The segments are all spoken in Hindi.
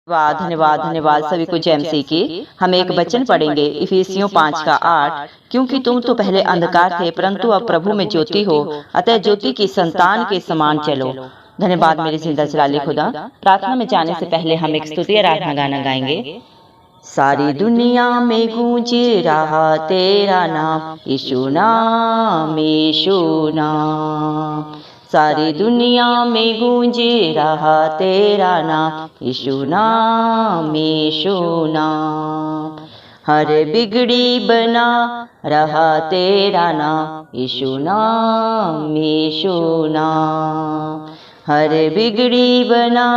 धन्यवाद धन्यवाद धन्यवाद सभी को जय मसीह की। हम एक वचन पढ़ेंगे इफिसियों 5:8। क्योंकि तुम तो पहले अंधकार थे परंतु अब प्रभु में ज्योति हो, अतः ज्योति की संतान के समान चलो। धन्यवाद मेरे जिंदा जलाली खुदा। प्रार्थना में जाने से पहले हम एक स्तुति आराधना गाना गाएंगे। सारी दुनिया में गूंज रहा तेरा नाम, यीशु नाम यीशु नाम। सारी दुनिया में गूंज रहा तेरा नाम, यीशु नाम यीशु नाम। हर बिगड़ी बना रहा तेरा नाम, यीशु नाम यीशु नाम। हर बिगड़ी बना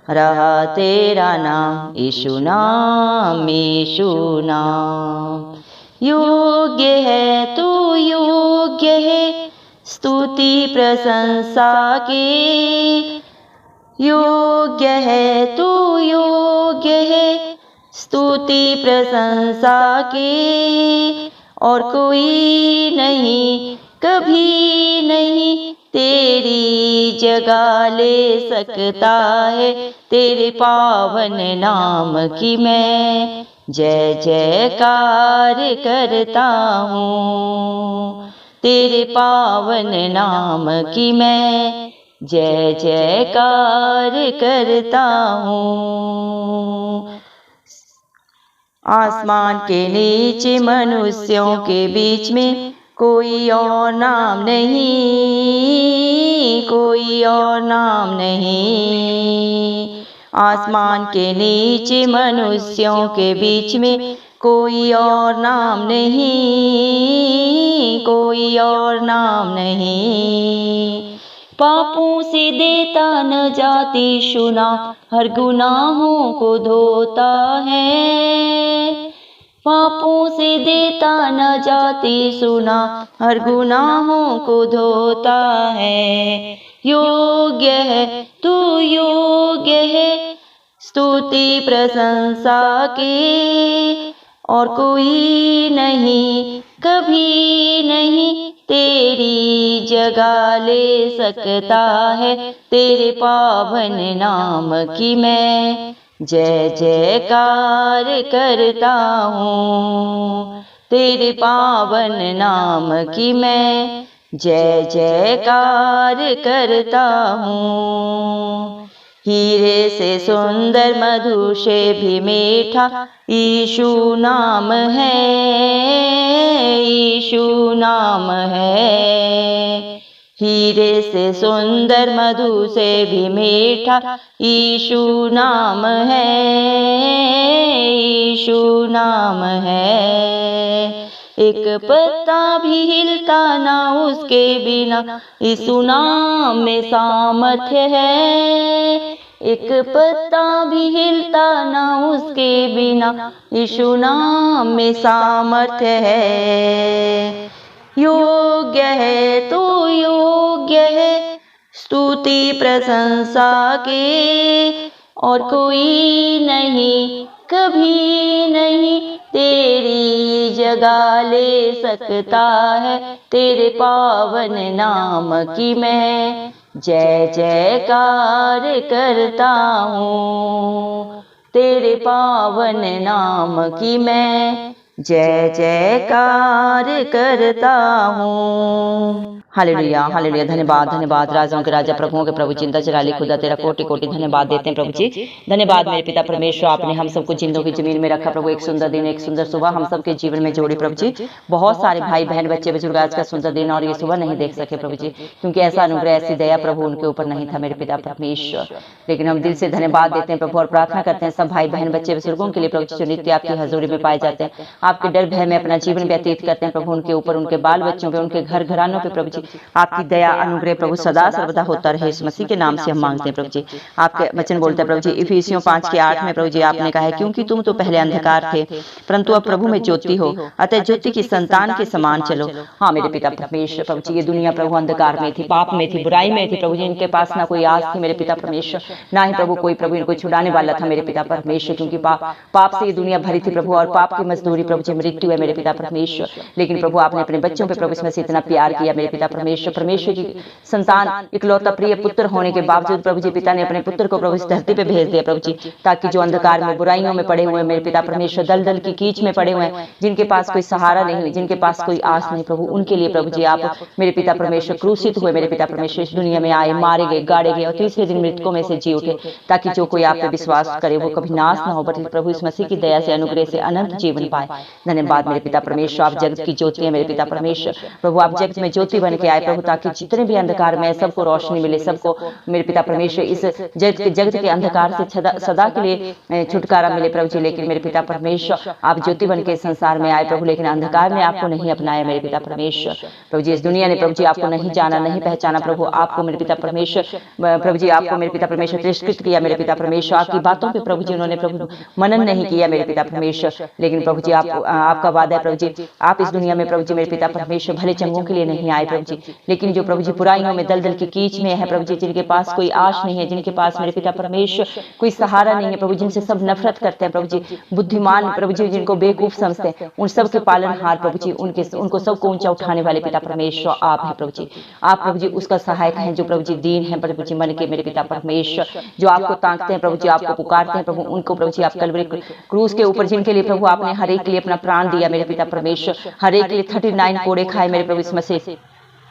रहा तेरा नाम, यीशु नाम यीशु नाम। योग्य है तू योग्य है स्तुति प्रशंसा की, योग्य है तू योग्य है स्तुति प्रशंसा की। और कोई नहीं कभी नहीं तेरी जगह ले सकता है। तेरे पावन नाम की मैं जय जयकार करता हूँ। तेरे पावन नाम की मैं जय जयकार करता हूँ। आसमान के नीचे मनुष्यों के बीच में कोई और नाम नहीं, कोई और नाम नहीं। आसमान के नीचे मनुष्यों के बीच में कोई और नाम नहीं, कोई और नाम नहीं। पापों से देता न जाती शुना, हर गुनाहों को धोता है। पापों से देता न जाती सुना, हर गुनाहों को धोता है। योग्य है तू योग्य है स्तुति प्रशंसा की। और कोई नहीं कभी नहीं तेरी जगह ले सकता है। तेरे पावन नाम की मैं जय जयकार करता हूँ। तेरे पावन नाम की मैं जय जयकार करता हूँ। हीरे से सुंदर मधु से भी मीठा यीशु नाम है, यीशु नाम है। हीरे से सुंदर मधु से भी मीठा यीशु नाम है, यीशु नाम है। एक पत्ता भी हिलता ना उसके बिना, यीशु नाम में सामर्थ्य है। एक पत्ता भी हिलता ना उसके बिना, यीशु नाम में सामर्थ्य है। योग्य है तू योग्य है स्तुति प्रशंसा की। और कोई नहीं कभी नहीं तेरी जगह ले सकता है। तेरे पावन नाम की मैं जय जयकार करता हूँ। तेरे पावन नाम की मैं जय जयकार करता हूँ। Hallelujah hallelujah. धन्यवाद धन्यवाद राजाओं के राजा प्रभुओं के प्रभु जिंदा जलाली खुदा तेरा कोटि कोटि धन्यवाद देते हैं प्रभु जी। धन्यवाद मेरे पिता परमेश्वर, आपने हम सबको जिंदों की जमीन में रखा प्रभु। एक सुंदर दिन एक सुंदर सुबह हम सबके जीवन में जोड़ी प्रभु जी। बहुत सारे भाई बहन बच्चे बुजुर्ग आज का सुंदर दिन और ये सुबह नहीं देख सके प्रभु जी, क्योंकि ऐसा अनुग्रह ऐसी दया प्रभु उनके ऊपर नहीं था मेरे पिता परमेश्वर। लेकिन हम दिल से धन्यवाद देते हैं प्रभु और प्रार्थना करते हैं सब भाई बहन बच्चे बुजुर्गों के लिए प्रभु जो नित्य आपकी हजूरी में पाए जाते हैं, आपके डर भय में अपना जीवन व्यतीत करते हैं प्रभु। उनके ऊपर उनके बाल बच्चों पे उनके घर घरानों पे प्रभु जी आपकी दया अनुग्रह प्रभु सदा सर्वदा होता रहे। इस मसीह के नाम से हम मांगते हैं प्रभु जी। आपके वचन बोलते हैं प्रभु जी इफिसियों 5:8 में प्रभु जी आपने कहा है क्योंकि तुम तो पहले अंधकार थे परंतु अब प्रभु में ज्योति हो, अतः ज्योति की संतान के समान चलो। हाँ मेरे पिता परमेश्वर प्रभु जी, ये दुनिया प्रभु अंधकार में थी, पाप में थी, बुराई में थी प्रभु जी। इनके पास ना कोई आस थी मेरे पिता परमेश्वर, ना ही प्रभु कोई प्रभु इनको छुड़ाने वाला था मेरे पिता परमेश्वर, क्योंकि पाप से ये दुनिया भरी थी प्रभु और पाप की मजदूरी प्रभु जी मृत्यु है मेरे पिता परमेश्वर। लेकिन प्रभु आपने अपने बच्चों पे प्रभु इसमें से इतना प्यार किया मेरे पिता परमेश्वर, परमेश्वर की संतान इकलौता प्रिय पुत्र होने के बावजूद प्रभु जी पिता ने अपने पुत्र को प्रभु इस धरती पे भेज दिया प्रभु जी, ताकि जो अंधकार में बुराइयों में पड़े हुए मेरे पिता परमेश्वर, दलदल की कीच में पड़े हुए हैं, जिनके पास कोई सहारा नहीं, जिनके पास कोई आस नहीं प्रभु, उनके लिए प्रभु जी आप मेरे पिता परमेश्वर क्रूसित हुए मेरे पिता परमेश्वर, इस दुनिया में आए, मारे गए, गाड़े गए और तीसरे दिन मृतकों में से जी उठे, ताकि जो कोई आप पे विश्वास करे वो कभी नाश ना हो, बल्कि प्रभु इस मसीह की दया से अनुग्रह से अनंत जीवन पाए। धन्यवाद मेरे पिता परमेश्वर, आप जगत की ज्योति है मेरे पिता परमेश्वर, प्रभु आप जगत में ज्योति बन के आए प्रभु, ताकि जितने भी अंधकार में सबको रोशनी मिले, सबको मेरे पिता परमेश्वर इस जगत के अंधकार से सदा के लिए छुटकारा मिले प्रभु जी। लेकिन मेरे पिता परमेश्वर आप ज्योति बन के संसार में आए प्रभु, लेकिन अंधकार ने आपको नहीं अपनाया मेरे पिता परमेश्वर। प्रभु जी इस दुनिया ने प्रभु जी आपको नहीं जाना, नहीं पहचाना प्रभु, आपको मेरे पिता परमेश्वर, प्रभु जी आपको मेरे पिता परमेश्वर तिरस्कृत किया मेरे पिता परमेश्वर, आपकी बातों पे प्रभु जी उन्होंने प्रभु मनन नहीं किया मेरे पिता परमेश्वर। लेकिन प्रभु जी आपका वादा है प्रभु जी, आप इस दुनिया में प्रभु जी मेरे पिता परमेश्वर भले चंगों के लिए नहीं आए प्रभु जी, लेकिन जो प्रभु जी बुराइयों में दलदल की कीच में है प्रभु जी, जिनके पास कोई आश नहीं है, जिनके पास मेरे पिता परमेश्वर कोई सहारा नहीं है प्रभु, जिनसे सब नफरत करते हैं प्रभु जी, बुद्धिमान प्रभु जी जिनको बेवकूफ समझते हैं, उन सब के पालनहार प्रभु जी, उनको सबको ऊंचा उठाने वाले पिता परमेश्वर आप हैं प्रभु जी। आप प्रभु जी उसका सहायक हैं जो प्रभु जी दीन है प्रभु जी मन के मेरे पिता परमेश्वर, जो आपको ताकते हैं प्रभु जी, आपको पुकारते हैं प्रभु, उनको प्रभु जी आप कलवरी क्रूस के ऊपर जिनके लिए प्रभु आपने हर एक के लिए अपना प्राण दिया मेरे पिता परमेश्वर, हर एक के लिए 39 कोड़े खाए मेरे प्रभु इस मसीह,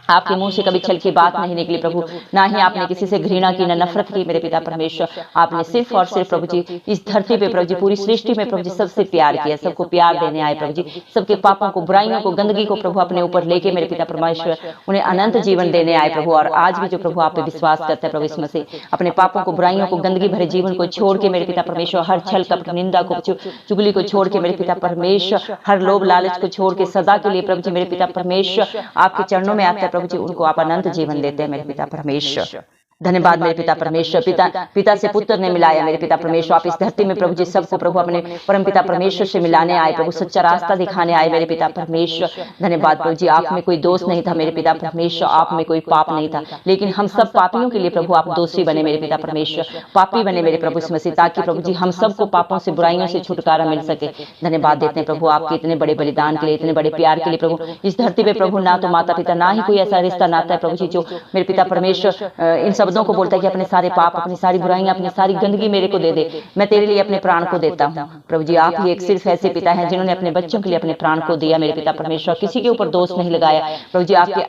आपके मुंह से कभी छल की बात नहीं निकली प्रभु, ना ही आपने किसी से घृणा की, ना नफरत की मेरे पिता परमेश्वर। आपने सिर्फ और सिर्फ प्रभु जी इस धरती पे प्रभु जी, पूरी सृष्टि में प्रभु जी सबसे प्यार किया, सबको प्यार देने आए प्रभु जी, सबके पापों को, बुराइयों को, गंदगी को प्रभु अपने ऊपर लेके मेरे पिता परमेश्वर उन्हें अनंत जीवन देने आए प्रभु। और आज भी जो प्रभु आप पे विश्वास करते हैं प्रभु इस मसीह, अपने पापों को, बुराइयों को, गंदगी भरे जीवन को छोड़ के मेरे पिता परमेश्वर, हर छल कपट निंदा को, चुगली को छोड़ के मेरे पिता परमेश्वर, हर लोभ लालच को छोड़ के सदा के लिए प्रभु जी मेरे पिता परमेश्वर आपके चरणों में आता है प्रभु जी, उनको आप अनंत जीवन देते हैं मेरे पिता परमेश्वर। धन्यवाद मेरे पिता परमेश्वर, पिता से पुत्र ने मिलाया मेरे पिता परमेश्वर, आप इस धरती में प्रभु जी सबको प्रभु अपने परम पिता परमेश्वर से मिलाने आए प्रभु, सच्चा रास्ता दिखाने आए मेरे पिता परमेश्वर। धन्यवाद प्रभु जी, आप में कोई दोष नहीं था मेरे पिता परमेश्वर, आप में कोई पाप नहीं था, लेकिन हम सब पापियों के लिए प्रभु आप दोषी बने मेरे पिता परमेश्वर, पापी बने मेरे प्रभु इस मसीह, ताकि प्रभु जी हम सबको पापों से, बुराइयों से छुटकारा मिल सके। धन्यवाद देते हैं प्रभु आपके इतने बड़े बलिदान के लिए, इतने बड़े प्यार के लिए प्रभु। इस धरती पे प्रभु ना तो माता पिता, ना ही कोई ऐसा रिश्ता नाता है प्रभु जी जो मेरे पिता परमेश्वर इन शब्दों को बोलता है कि अपने सारे पाप, अपनी सारी बुराइयां, अपनी सारी गंदगी मेरे को दे दे, मैं तेरे लिए अपने प्राण को देता हूँ। प्रभु जी आप ही एक सिर्फ ऐसे पिता हैं जिन्होंने अपने बच्चों के लिए अपने प्राण को दिया मेरे पिता परमेश्वर, किसी के ऊपर दोष नहीं लगाया प्रभु जी। आपके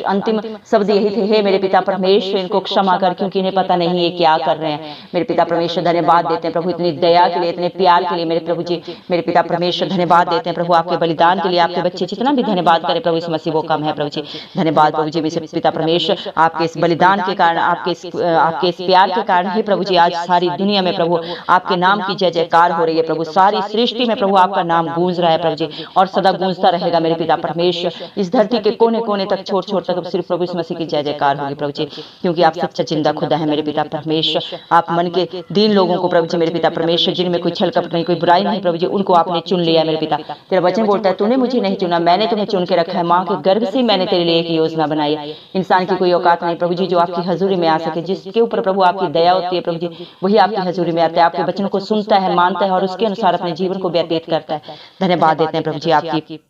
अंतिम शब्द यही थे, हे मेरे पिता परमेश्वर इनको क्षमा कर, क्योंकि इन्हें पता नहीं है क्या कर रहे हैं मेरे पिता परमेश्वर। धन्यवाद देते हैं प्रभु इतनी दया के लिए, इतने प्यार के लिए मेरे प्रभु जी मेरे पिता परमेश्वर। धन्यवाद देते हैं प्रभु आपके बलिदान के लिए, आपके बच्चे जितना भी धन्यवाद करे प्रभु इस मसीह वो कम है प्रभु जी। धन्यवाद प्रभु जी मेरे पिता परमेश्वर, आपके इस बलिदान के कारण, आपके इस प्यार के कारण ही प्रभु जी आज सारी दुनिया में प्रभु आपके नाम की जय जयकार हो रही है प्रभु, सारी सृष्टि में प्रभु आपका नाम गूंज रहा है प्रभु जी, और सदा गूंजता रहेगा मेरे पिता परमेश्वर। इस धरती के कोने कोने तक, छोड़ छोड़ तक सिर्फ प्रभु इस मसीह की जय जयकार होगी प्रभु जी, क्योंकि आप सच्चा जिंदा खुदा है मेरे पिता परमेश्वर। आप मन के दीन लोगों को प्रभु जी मेरे पिता परमेश्वर, जिनमें कोई छल कपट नहीं, कोई बुराई नहीं प्रभु जी, उनको आपने चुन लिया मेरे पिता। तेरा वचन बोलता है तूने मुझे नहीं चुना, मैंने तुम्हें चुन के रखा है, माँ के गर्भ से मैंने तेरे लिए एक योजना बनाई है। इंसान की कोई औकात नहीं प्रभु जी जो आपकी हजूरी में आ सके, जिसके ऊपर प्रभु आपकी दया होती है प्रभु जी, वही आपकी हजूरी में आता है, आपके वचन को सुनता है, मानता है और उसके अनुसार अपने जीवन को व्यतीत करता है। धन्यवाद देते हैं प्रभु जी आपकी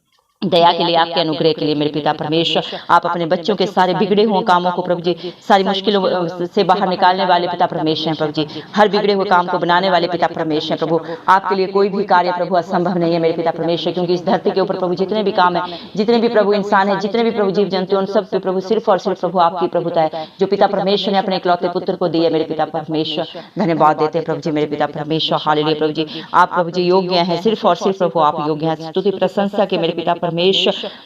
दया के लिए, आपके अनुग्रह के लिए मेरे पिता परमेश्वर। आप अपने बच्चों के सारे बिगड़े हुए कामों को प्रभु जी, सारी मुश्किलों से बाहर निकालने वाले पिता परमेश्वर हैं प्रभु जी, हर बिगड़े हुए काम को बनाने वाले पिता परमेश्वर हैं प्रभु। आपके लिए कोई भी कार्य प्रभु असंभव नहीं है मेरे पिता परमेश्वर, क्योंकि इस धरती के ऊपर प्रभु जितने भी काम है, जितने भी प्रभु इंसान है, जितने भी प्रभु जीव जंतु, उन सब पे प्रभु सिर्फ और सिर्फ प्रभु आपकी प्रभुता है, जो पिता परमेश्वर ने अपने इकलौते पुत्र को दिया मेरे पिता परमेश्वर। धन्यवाद देते हैं प्रभु जी मेरे पिता परमेश्वर। हालेलुया प्रभु जी, आप प्रभु जी योग्य हैं, सिर्फ और सिर्फ प्रभु आप योग्य हैं स्तुति प्रशंसा के मेरे पिता परमेश्वर।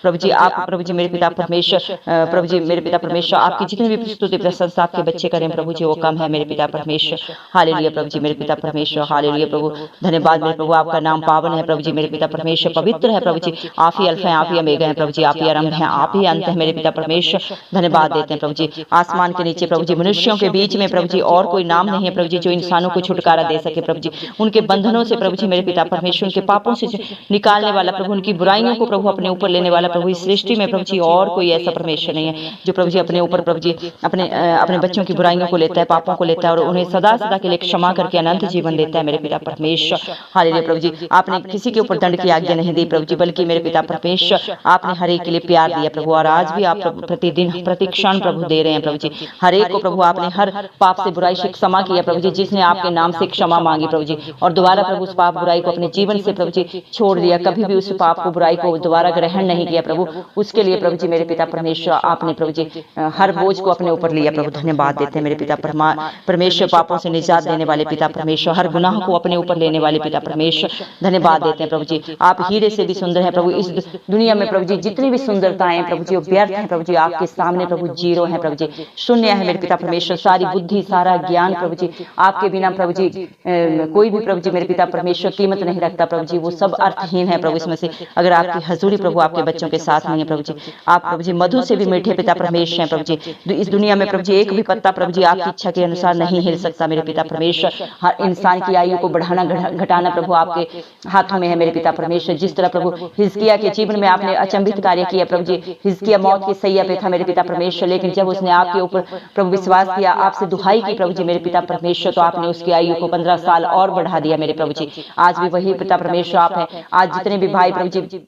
प्रभु जी आप प्रभु जी मेरे पिता परमेश्वर, प्रभु जी मेरे पिता परमेश्वर, आपकी जितनी भी स्तुति प्रशंसा आपके बच्चे करें प्रभु जी वो कम है मेरे पिता परमेश्वर। हालेलुया प्रभु जी मेरे पिता परमेश्वर। हालेलुया प्रभु, धन्यवाद मेरे प्रभु, आपका नाम पावन है प्रभु जी मेरे पिता परमेश्वर, पवित्र है प्रभु जी। आप ही अल्फा हैं, आप ही ओमेगा हैं प्रभु जी, आप ही आरंभ हैं, आप ही अंत है मेरे पिता परमेश्वर। धन्यवाद देते हैं प्रभु जी। आसमान के नीचे प्रभु जी, मनुष्यों के बीच में प्रभु जी और कोई नाम नहीं है प्रभु जी जो इंसानों को छुटकारा दे सके प्रभु जी, उनके बंधनों से प्रभु जी मेरे पिता परमेश्वर, उनके पापों से निकालने वाला प्रभु, उनकी बुराइयों को प्रभु अपने ऊपर लेने वाला प्रभु इस सृष्टि में प्रभु जी और कोई ऐसा परमेश्वर नहीं है जो प्रभु जी अपने ऊपर प्रभु जी अपने बच्चों की बुराइयों को लेता है, पापों को लेता है और उन्हें सदा सदा के लिए क्षमा करके अनंत जीवन देता है मेरे पिता परमेश्वर। हालेलुया प्रभु जी, आपने किसी के ऊपर दंड की आज्ञा नहीं दी प्रभु जी, बल्कि मेरे पिता परमेश्वर आपने हर एक के लिए प्यार दिया प्रभु, और आज भी आप प्रतिदिन प्रतिक्षण प्रभु दे रहे हैं प्रभु जी। हर एक को प्रभु आपने हर पाप से बुराई से क्षमा किया प्रभु जी, जिसने आपके नाम से क्षमा मांगी प्रभु जी, और दोबारा प्रभु उस पाप बुराई को अपने जीवन से प्रभु जी छोड़ दिया, कभी भी उस पाप को बुराई को दोबारा ग्रहण नहीं किया प्रभु। उसके लिए प्रभु जी मेरे पिता परमेश्वर आपने प्रभु जी हर बोझ को अपने ऊपर लिया प्रभु। धन्यवाद देते हैं मेरे पिता परमेश्वर, पापों से निजात देने वाले पिता परमेश्वर, हर गुनाह को अपने ऊपर लेने वाले पिता परमेश्वर। धन्यवाद देते हैं प्रभु जी, आप हीरे से भी सुंदर हैं प्रभु। इस दुनिया में प्रभु जी जितनी भी सुंदरताएं प्रभु जी व्यर्थ हैं प्रभु जी, आपके सामने प्रभु जीरो है प्रभु जी, शून्य है मेरे पिता परमेश्वर। सारी बुद्धि सारा ज्ञान प्रभु जी आपके बिना प्रभु जी कोई भी प्रभु जी मेरे पिता परमेश्वर कीमत नहीं रखता प्रभु जी, वो सब अर्थहीन है प्रभु। इसमें से अगर आपकी हजूरी प्रभु आपके बच्चों के साथ नहीं है प्रभु जी, आप प्रभु जी मधु से भी मीठे पिता परमेश्वर हैं प्रभु जी। इस दुनिया में प्रभु जी एक भी पत्ता प्रभु जी आपकी इच्छा के अनुसार नहीं हिल सकता मेरे पिता परमेश्वर। हर इंसान की आयु को बढ़ाना घटाना प्रभु आपके हाथों में है मेरे पिता परमेश्वर। जिस तरह प्रभु हिजकिय्याह के जीवन में आपने अचंभित कार्य किया प्रभु जी, हिजकिय्याह मौत की सैया पे था मेरे पिता परमेश्वर, लेकिन जब उसने आपके ऊपर प्रभु विश्वास किया, आपसे दुहाई की प्रभु जी मेरे पिता परमेश्वर, तो आपने उसकी आयु को 15 साल और बढ़ा दिया मेरे प्रभु जी। आज भी वही पिता परमेश्वर आप है। आज जितने भी भाई प्रभु जी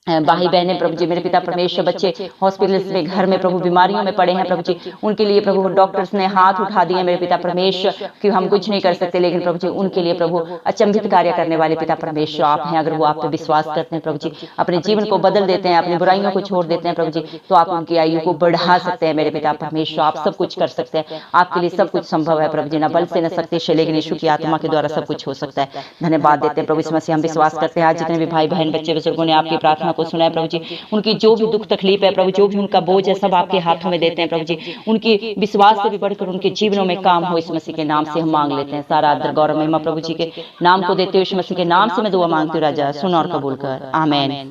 भाई बहने प्रभु जी मेरे पिता परमेश्वर, बच्चे हॉस्पिटल्स में घर में प्रभु बीमारियों में पड़े हैं प्रभु जी, उनके लिए प्रभु डॉक्टर्स ने हाथ उठा दिए मेरे पिता परमेश्वर कि हम कुछ नहीं कर सकते, लेकिन प्रभु जी उनके लिए प्रभु अचंभित कार्य करने वाले पिता परमेश्वर आप हैं। अगर वो आप पे विश्वास करते हैं प्रभु जी, अपने जीवन को बदल देते हैं, अपनी बुराइयों को छोड़ देते हैं प्रभु जी, तो आप उनकी आयु को बढ़ा सकते हैं मेरे पिता परमेश्वर। आप सब कुछ कर सकते हैं, आपके लिए सब कुछ संभव है प्रभु जी, न बल से न शक्ति से, लेकिन यीशु की आत्मा के द्वारा सब कुछ हो सकता है। धन्यवाद देते हैं प्रभु, इसमें से हम विश्वास करते हैं। आज जितने भी भाई बहन बच्चे बुजुर्गों ने आपकी प्रार्थना को सुना है प्रभु जी, उनकी जो भी दुख तकलीफ है प्रभु, जो भी उनका बोझ है, सब आपके हाथों में देते हैं प्रभु जी। उनकी विश्वास से भी बढ़कर उनके जीवनों में काम हो, इस मसीह के नाम से हम मांग लेते हैं। सारा आदर गौरव महिमा प्रभु जी के नाम को देते हुए इस मसीह के नाम से मैं दुआ मांगती हूँ राजा, सुन और कबूल कर, आमीन।